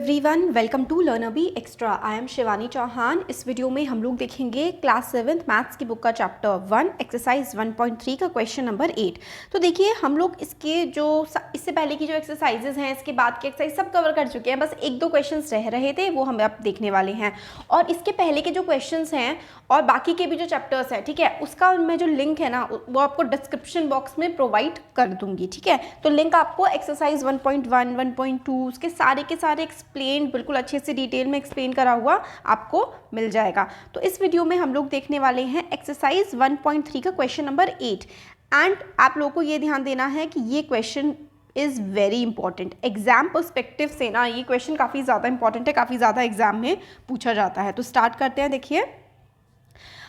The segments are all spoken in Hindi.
Everyone welcome to learn be extra. I am Shivani Chauhan. इस वीडियो में हम लोग देखेंगे क्लास 7th मैथ्स की बुक का चैप्टर 1 एक्सरसाइज 1.3 का क्वेश्चन नंबर 8। तो देखिए हम लोग इसके जो इससे पहले की जो एक्सरसाइजेज हैं, इसके बाद के एक्सरसाइज सब कवर कर चुके हैं, बस एक दो क्वेश्चंस रह रहे थे, वो हम अब देखने वाले हैं। और इसके पहले के जो क्वेश्चंस हैं और बाकी के भी जो चैप्टर्स हैं, ठीक है, उसका मैं जो लिंक है ना वो आपको डिस्क्रिप्शन बॉक्स में प्रोवाइड कर दूंगी, ठीक है। तो लिंक आपको एक्सरसाइज 1.1, 1.2 उसके सारे के सारे एक्सप्लेन बिल्कुल अच्छे से डिटेल में एक्सप्लेन करा हुआ आपको मिल जाएगा। तो इस वीडियो में हम लोग देखने वाले हैं एक्सरसाइज 1.3 का क्वेश्चन नंबर 8। एंड आप लोगों को ये ध्यान देना है कि ये question is very important. Exam perspective से ना ये क्वेश्चन काफ़ी ज़्यादा इंपॉर्टेंट है, काफ़ी ज़्यादा एग्जाम में पूछा जाता है। तो स्टार्ट करते हैं। देखिए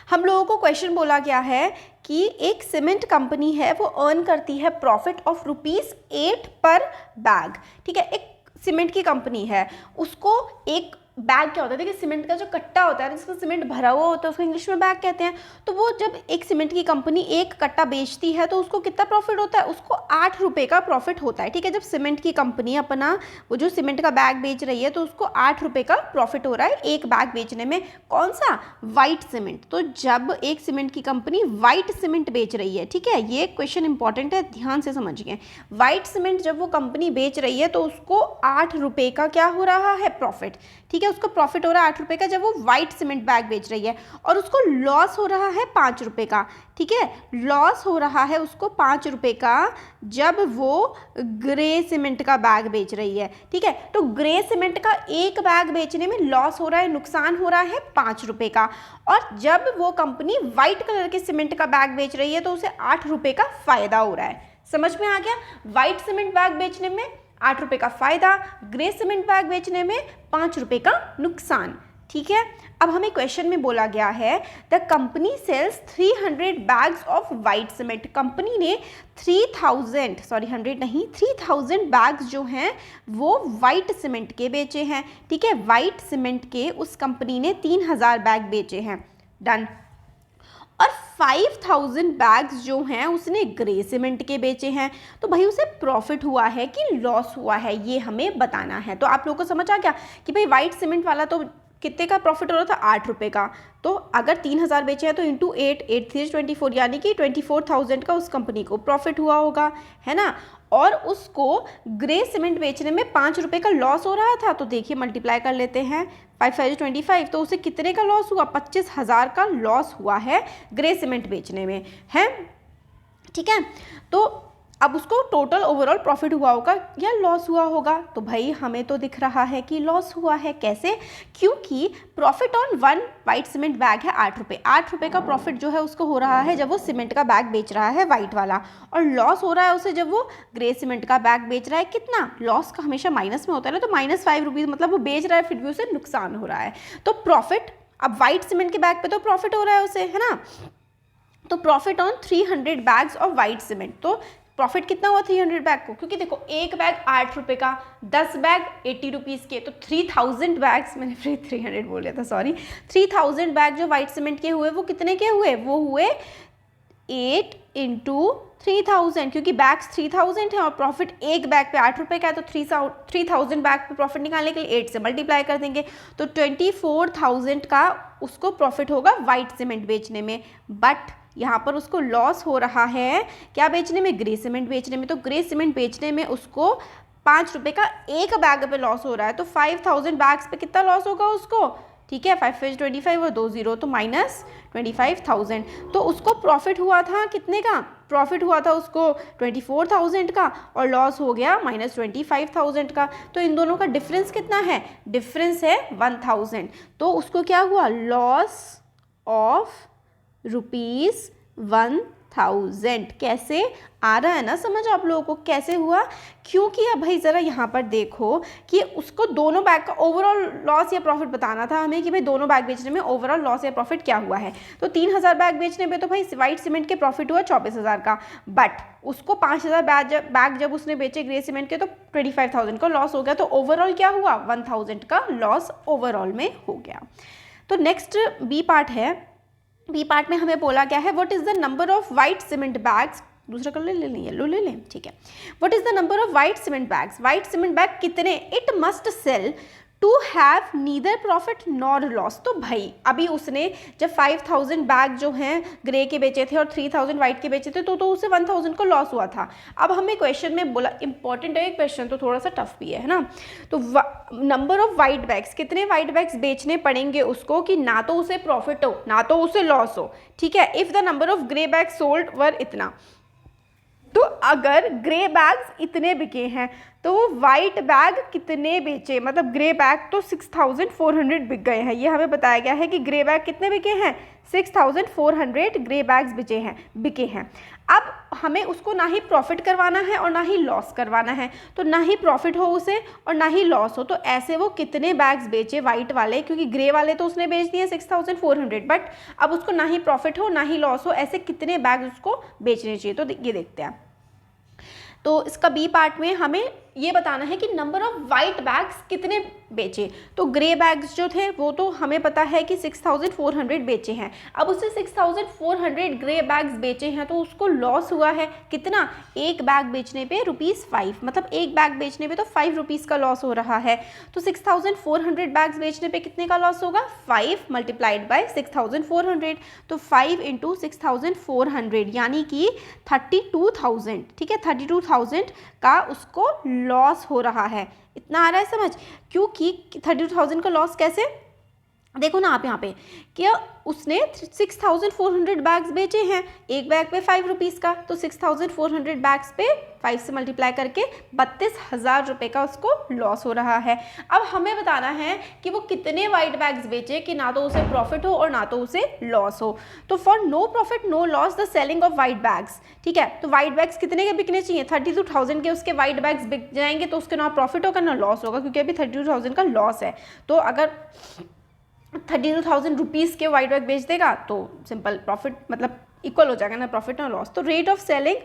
हम लोगों को क्वेश्चन बोला गया है कि एक सीमेंट कंपनी है, वो अर्न करती है प्रॉफिट ऑफ ₹8 पर बैग, ठीक है। एक सीमेंट की कंपनी है, उसको एक बैग क्या होता है, देखिए सीमेंट का जो कट्टा होता है जिसमें सीमेंट भरा हुआ होता है उसको इंग्लिश में बैग कहते हैं। तो वो जब एक सीमेंट की कंपनी एक कट्टा बेचती है तो उसको कितना प्रॉफिट होता है, उसको ₹8 का प्रॉफिट होता है, ठीक है। जब सीमेंट की कंपनी अपना वो जो सीमेंट का बैग बेच रही है तो उसको ₹8 का प्रॉफिट हो रहा है एक बैग बेचने में। कौन सा? White cement. तो जब एक सीमेंट की कंपनी वाइट सीमेंट बेच रही है, ठीक है, ये क्वेश्चन इंपॉर्टेंट है, ध्यान से समझिए। वाइट सीमेंट जब वो कंपनी बेच रही है तो उसको ₹8 का क्या हो रहा है, प्रॉफिट, ठीक है। उसको प्रॉफिट हो रहा है ₹8 का जब वो वाइट सीमेंट बैग बेच रही है, और उसको लॉस हो रहा है ₹5 का, ठीक है। लॉस हो रहा है उसको ₹5 का जब वो ग्रे सीमेंट का बैग बेच रही है, ठीक है। तो ग्रे सीमेंट का एक बैग बेचने में लॉस हो रहा है, नुकसान हो रहा है ₹5 का। और जब वो कंपनी वाइट कलर के सीमेंट का बैग बेच रही है तो उसे ₹8 का फायदा हो रहा है। समझ में आ गया? वाइट सीमेंट बैग बेचने में ₹8 का फायदा, ग्रे सीमेंट बैग बेचने में ₹5 का नुकसान, ठीक है। अब हमें क्वेश्चन में बोला गया है the company sells 300 bags of white cement. Company ने 3000 बैग्स जो हैं वो वाइट सीमेंट के बेचे हैं, ठीक है। वाइट सीमेंट के उस कंपनी ने 3000 बैग बेचे हैं, डन। और 5000 बैग्स जो हैं उसने ग्रे सीमेंट के बेचे हैं। तो भाई उसे प्रॉफिट हुआ है कि लॉस हुआ है, ये हमें बताना है। तो आप लोगों को समझ आ गया कि भाई वाइट सीमेंट वाला तो कितने का प्रॉफिट हो रहा था, ₹8 का। तो अगर 3000 बेचे हैं तो इंटू 8, 8 3 24, यानी कि 24,000 का उस कंपनी को प्रॉफिट हुआ होगा, है ना। और उसको ग्रे सीमेंट बेचने में ₹5 का लॉस हो रहा था। तो देखिए मल्टीप्लाई कर लेते हैं, 5 5 25, तो उसे कितने का लॉस हुआ, 25,000 का लॉस हुआ है ग्रे सीमेंट बेचने में, है, ठीक है। तो अब उसको टोटल ओवरऑल प्रॉफिट हुआ होगा या लॉस हुआ होगा। तो भाई हमें तो दिख रहा है कि लॉस हुआ है। कैसे? क्योंकि profit on one white cement bag है ₹8। ₹8 का प्रॉफिट जो है उसको हो रहा है जब वो सीमेंट का बैग बेच रहा है वाइट वाला, और लॉस हो रहा है उसे जब वो ग्रे सीमेंट का बैग बेच रहा है। कितना? लॉस का हमेशा माइनस में होता है ना, तो -5 मतलब वो बेच रहा है फिर भी उसे नुकसान हो रहा है। तो प्रॉफिट, अब वाइट सीमेंट के बैग पे तो प्रॉफिट हो रहा है उसे, है ना। तो profit on 300 bags of white cement, तो प्रॉफिट कितना हुआ 300 बैग को, क्योंकि देखो एक बैग ₹8 का, 10 बैग ₹80 के, तो 3000 बैग्स, मैंने फिर 300 बोल लिया था, सॉरी। 3000 बैग जो वाइट सीमेंट के हुए वो कितने के हुए, वो हुए 8 × 3000, क्योंकि बैग्स 3000 है और प्रॉफिट एक बैग पे ₹8 का है, तो 3000 बैग पे प्रॉफिट निकालने के लिए 8 से मल्टीप्लाई कर देंगे, तो 24,000 का उसको प्रॉफिट होगा वाइट सीमेंट बेचने में। बट यहाँ पर उसको लॉस हो रहा है क्या बेचने में, ग्रे सीमेंट बेचने में। तो ग्रे सीमेंट बेचने में उसको ₹5 का एक बैग पे लॉस हो रहा है, तो 5000 बैग्स पे कितना लॉस होगा उसको, ठीक है। 5 5 25 और 2 0, तो -25,000। तो उसको प्रॉफिट हुआ था कितने का, प्रॉफिट हुआ था उसको 24,000 का, और लॉस हो गया -25,000 का। तो इन दोनों का डिफरेंस कितना है, डिफरेंस है 1000। तो उसको क्या हुआ, लॉस ऑफ ₹1000। कैसे आ रहा है ना समझ आप लोगों को, कैसे हुआ? क्योंकि अब भाई ज़रा यहाँ पर देखो कि उसको दोनों बैग का ओवरऑल लॉस या प्रॉफिट बताना था हमें कि भाई दोनों बैग बेचने में ओवरऑल लॉस या प्रॉफिट क्या हुआ है। तो 3000 बैग बेचने पे तो भाई वाइट सीमेंट के प्रॉफिट हुआ 24,000 का, बट उसको 5000 बैग जब उसने बेचे ग्रे सीमेंट के तो 25,000 का लॉस हो गया। तो ओवरऑल क्या हुआ, 1000 का लॉस ओवरऑल में हो गया। तो नेक्स्ट बी पार्ट है। बी पार्ट में हमें बोला गया है what is the number of white cement bags, दूसरा कलर ले लें, येलो ले लें, ठीक है। What is the number of white cement bags, white cement bag कितने, it must sell to have neither profit nor loss. तो भाई अभी उसने जब 5000 बैग जो हैं ग्रे के बेचे थे और 3000 वाइट के बेचे थे तो उसे 1000 का लॉस हुआ था। अब हमें क्वेश्चन में बोला, इंपॉर्टेंट है क्वेश्चन तो थोड़ा सा टफ भी है ना, तो नंबर ऑफ वाइट बैग्स, कितने वाइट बैग्स बेचने पड़ेंगे उसको कि ना तो उसे प्रॉफिट हो ना तो उसे लॉस हो, ठीक है। If the number of grey bag sold were इतना, तो अगर ग्रे बैग्स इतने बिके हैं तो वो वाइट बैग कितने बेचे, मतलब ग्रे बैग तो 6400 बिक गए हैं। ये हमें बताया गया है कि ग्रे बैग कितने बिके हैं, 6400 ग्रे बैग्स बिके हैं। अब हमें उसको ना ही प्रॉफिट करवाना है और ना ही लॉस करवाना है, तो ना ही प्रॉफिट हो उसे और ना ही लॉस हो, तो ऐसे वो कितने बैग्स बेचे वाइट वाले, क्योंकि ग्रे वाले तो उसने बेच दिए 6400, बट अब उसको ना ही प्रॉफिट हो ना ही लॉस हो, ऐसे कितने बैग्स उसको बेचने चाहिए। तो ये देखते हैं। तो इसका बी पार्ट में हमें ये बताना है कि नंबर ऑफ वाइट बैग्स कितने बेचे। तो ग्रे बैग्स जो थे वो तो हमें पता है कि 6400 बेचे हैं। अब उससे 6400 ग्रे बैग्स बेचे हैं तो उसको लॉस हुआ है कितना, एक बैग बेचने पे ₹5, मतलब एक बैग बेचने पे तो ₹5 का लॉस हो रहा है। तो 6400 बैग्स बेचने पे कितने का लॉस होगा, 5 मल्टीप्लाइड बाय 6400, तो 5 × 6400 यानी कि 32,000, ठीक है, 32,000 का उसको लॉस हो रहा है। इतना आ रहा है समझ, क्योंकि 32,000 का लॉस कैसे, देखो ना आप यहाँ पे कि उसने 6400 बैग्स बेचे हैं, एक बैग पे ₹5 का, तो 6400 बैग्स पे 5 से मल्टीप्लाई करके 32,000 रुपये का उसको लॉस हो रहा है। अब हमें बताना है कि वो कितने वाइट बैग्स बेचे कि ना तो उसे प्रॉफिट हो और ना तो उसे लॉस हो। तो for no profit no loss the selling of white bags, ठीक है। तो वाइट बैग्स कितने के बिकने चाहिए, 32,000 के उसके वाइट बैग्स बिक जाएंगे, तो उसके ना प्रॉफिट होगा ना लॉस होगा, क्योंकि अभी 32,000 का लॉस है। तो अगर 32,000 रुपीज़ के वाइट बैग बेच देगा तो सिंपल प्रॉफिट, मतलब इक्वल हो जाएगा ना प्रॉफिट ना लॉस। तो rate of selling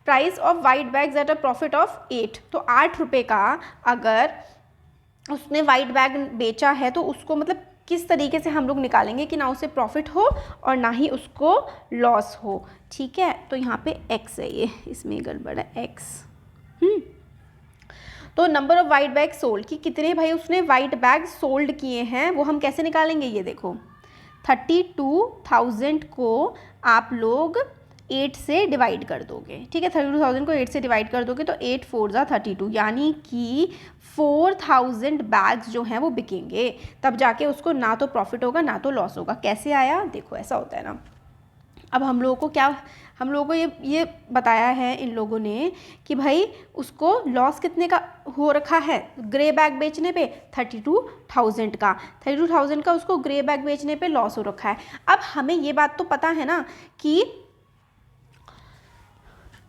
price of white bags at a profit of 8, तो 8 रुपये का अगर उसने वाइट बैग बेचा है तो उसको मतलब किस तरीके से हम लोग निकालेंगे कि ना उसे प्रॉफिट हो और ना ही उसको लॉस हो, ठीक है। तो यहाँ पे x है, ये इसमें गड़बड़ है x। तो number of white bag sold कि कितने भाई उसने वाइट बैग सोल्ड किए हैं वो हम कैसे निकालेंगे, ये देखो 32,000 को आप लोग 8 से डिवाइड कर दोगे, ठीक है। 32,000 को 8 से डिवाइड कर दोगे तो 8 4 जा 32, यानी कि 4000 बैग्स जो हैं वो बिकेंगे, तब जाके उसको ना तो प्रॉफिट होगा ना तो लॉस होगा। कैसे आया, देखो ऐसा होता है ना। अब हम लोगों को ये बताया है इन लोगों ने कि भाई उसको लॉस कितने का हो रखा है ग्रे बैग बेचने पे, 32,000 का, 32,000 का उसको ग्रे बैग बेचने पे लॉस हो रखा है। अब हमें ये बात तो पता है ना कि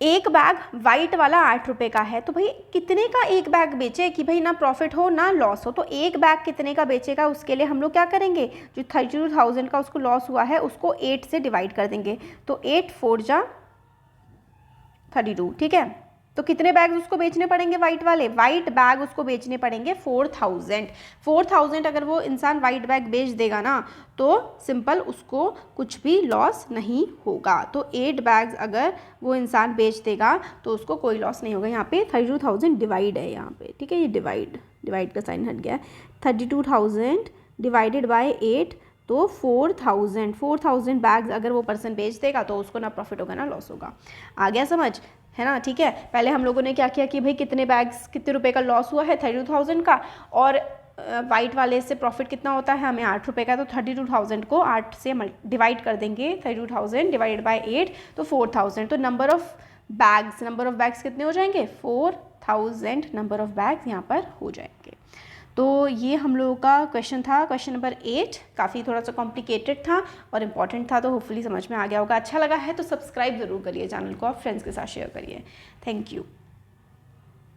एक बैग वाइट वाला 8 रुपये का है, तो भाई कितने का एक बैग बेचे कि भाई ना प्रॉफिट हो ना लॉस हो। तो एक बैग कितने का बेचेगा उसके लिए हम लोग क्या करेंगे, जो 32,000 का उसको लॉस हुआ है उसको 8 से डिवाइड कर देंगे, तो 8 4 जा 32, ठीक है। तो कितने बैग उसको बेचने पड़ेंगे वाइट वाले, वाइट बैग उसको बेचने पड़ेंगे 4,000 अगर वो इंसान वाइट बैग बेच देगा ना तो सिंपल उसको कुछ भी लॉस नहीं होगा। तो 8 बैग्स अगर वो इंसान बेच देगा तो उसको कोई लॉस नहीं होगा। यहाँ पे 32,000 डिवाइड है यहाँ पे, ठीक है, ये डिवाइड का साइन हट गया है। 32,000 डिवाइडेड बाय 8, तो 4,000 बैग्स अगर वो पर्सन बेच देगा तो उसको ना प्रॉफिट होगा ना लॉस होगा। आ गया समझ, है ना, ठीक है। पहले हम लोगों ने क्या किया कि भाई कितने बैग्स कितने रुपए का लॉस हुआ है 32,000 का, और वाइट वाले से प्रॉफिट कितना होता है हमें 8 रुपये का, तो 32,000 को 8 से डिवाइड कर देंगे, 32,000 डिवाइडेड बाय 8 तो 4,000। तो नंबर ऑफ बैग्स कितने हो जाएंगे, 4,000 नंबर ऑफ बैग्स यहाँ पर हो जाएंगे। तो ये हम लोगों का क्वेश्चन था, क्वेश्चन नंबर 8। काफ़ी थोड़ा सा कॉम्प्लिकेटेड था और इम्पॉर्टेंट था, तो होपफुली समझ में आ गया होगा। अच्छा लगा है तो सब्सक्राइब ज़रूर करिए चैनल को, आप फ्रेंड्स के साथ शेयर करिए। Thank you.